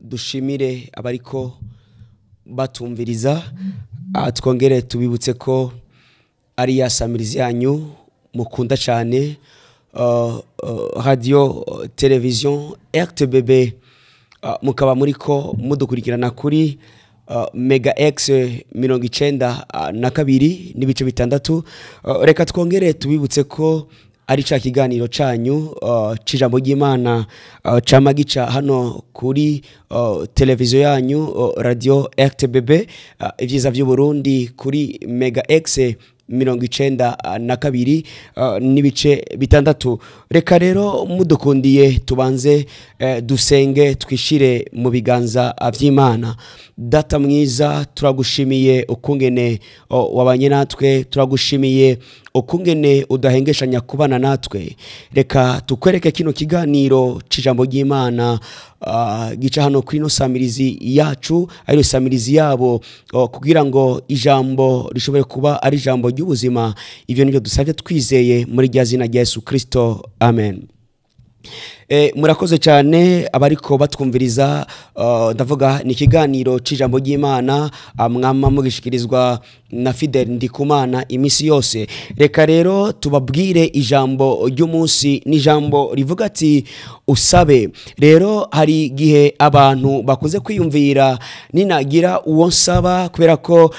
dushimire abariko batumviriza twongere tubibutse ko ari ya samirizi yanyu mukunda cyane radio television RTBB mukaba muriko mudukurikirana kuri Mega X 92 n'ibice bitandatu. Reka twongere tubibutse ko ari ca kiganiro canyu cijambo ry'Imana camagica hano kuri televiziyo yanyu radio RTBB ivyiza vy'u Burundi kuri Mega X 92 n'ibice bitandatu. Reka rero mudukundiye tubanze dusenge twishire mu biganza vy'Imana. Data mwiza, turagushimiye ukungene wabanye natwe, turagushimiye ukungene udahengeshanya kubana natwe. Reka tukwereke kino kiganiro cijambo ry'Imana gica hano kuri no samirizi yacu, ari samirizi yabo, kugira ngo ijambo rishobore kuba ari ijambo ry'ubuzima. Ivyo nivyo dusavye twizeye muri rya zina rya Yesu Kristo, amen. Murakoze cyane abariko batwumviriza. Ndavuga ni kiganiro cijambo ry'Imana mwama mugishikirizwa na Fidel Ndikumana imisi yose. Reka rero tubabwire ijambo ry'umunsi, ni jambo rivuga ati usabe. Rero hari gihe abantu bakuze kwiyumvira ninagira uwo nsaba kubera ko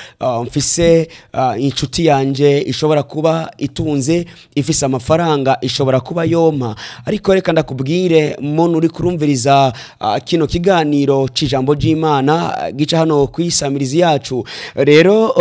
mfise inshuti yanje ishobora kuba itunze, ifise amafaranga ishobora kuba yoma. Ariko reka ndakubwire muntu uri kurumviriza kino kiganiro cijambo ry'Imana gica hano kwisamirizi yacu. Rero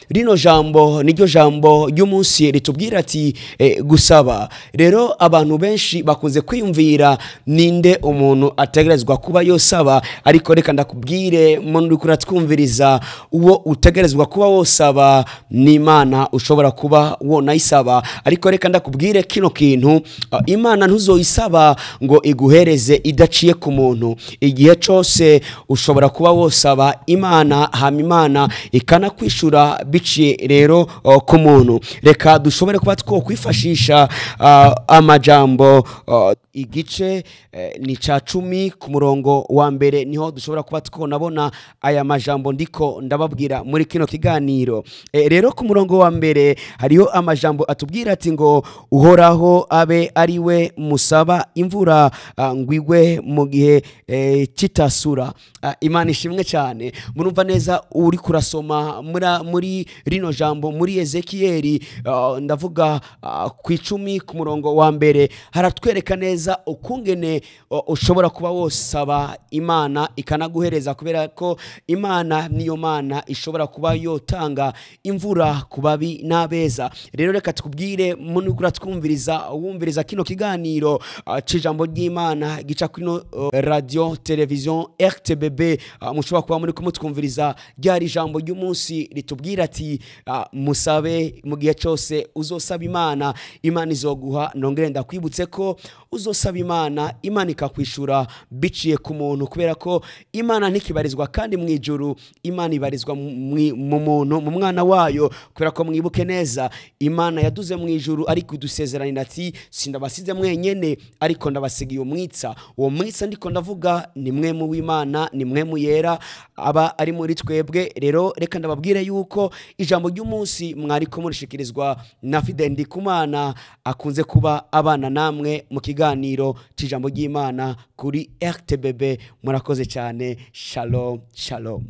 rino jambo niryo jambo ry'umunsi ritubwira ati gusaba. Rero abantu benshi bakunze kwiyumvira ninde umuntu ategerezwa kuba yosaba, ariko reka ndakubwire muntu uri kuratwumviriza uwo utegerezwa kuba wosaba ni Imana. Ushobora kuba wona isaba, ariko reka ndakubwire kino kintu, Imana ntuzoyisaba ngo iguhereze idaciye ku muntu. Igihe cyose ushobora kuba wosaba Imana, hama Imana ikana kwishura biciye rero ku muntu. Reka dushobore kuba twokwifashisha amajambo igice ni ca 10 ku murongo wa mbere, niho dushobora kuba twonabona aya majambo ndiko ndababwira muri kino kiganiro. Rero ku murongo wa mbere hariho amajambo atubwira ati ngo uhoraho abe ari we musaba imvura ngwigwe mu gihe kitasura. Imana ishimwe cyane. Murumva neza uri kurasoma muri rino jambo muri Ezekieli, ndavuga ku 10 ku murongo wa mbere haratwereka neza ukungene ushobora kuba wosaba Imana ikanaguhereza, kubera ko Imana niyo Mana ishobora kuba yotanga imvura kubabi n'abeza. Rero reka tukubwire muntu kuri twumviriza wumviriza kino kiganiro cijambo ry'Imana gica kino radio television RTBB, mushobora kuba muri kumutwumviriza ryari jambo ry'umunsi ritubwira ati musabe mu gihe cyose uzosaba Imana, Imana izoguha. Nongere ndakwibutse ko uzosaba Imana, Imana ikakwishura biciye ku muntu, kubera ko Imana ntikibarizwa kandi mu ijuru, Imana ibarizwa mu muntu, mu mwana wayo. Kubera ko mwibuke neza Imana yaduze mu ijuru ariko idusezerana ati sindabasize mwenyene ariko ndabasigiye umwitsa. Uwo mwitsa ndiko ndavuga ni mwe mu w'Imana, ni mwe mu yera aba ari muri twebwe. Rero reka ndababwire yuko ijambo ry'umunsi mwariko murishikirizwa na Fidel Ndikumana akunze kuba abana namwe mu kiganiro cijambo ry'Imana kuri RTBB. Murakoze cyane. Shalom shalom.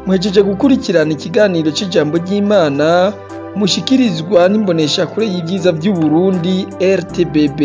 Mwejeje gukurikirana ikiganiro cijambo ry'Imana mushikirizwa n'imbonesha kure y'ivyiza vy'u Burundi RTBB.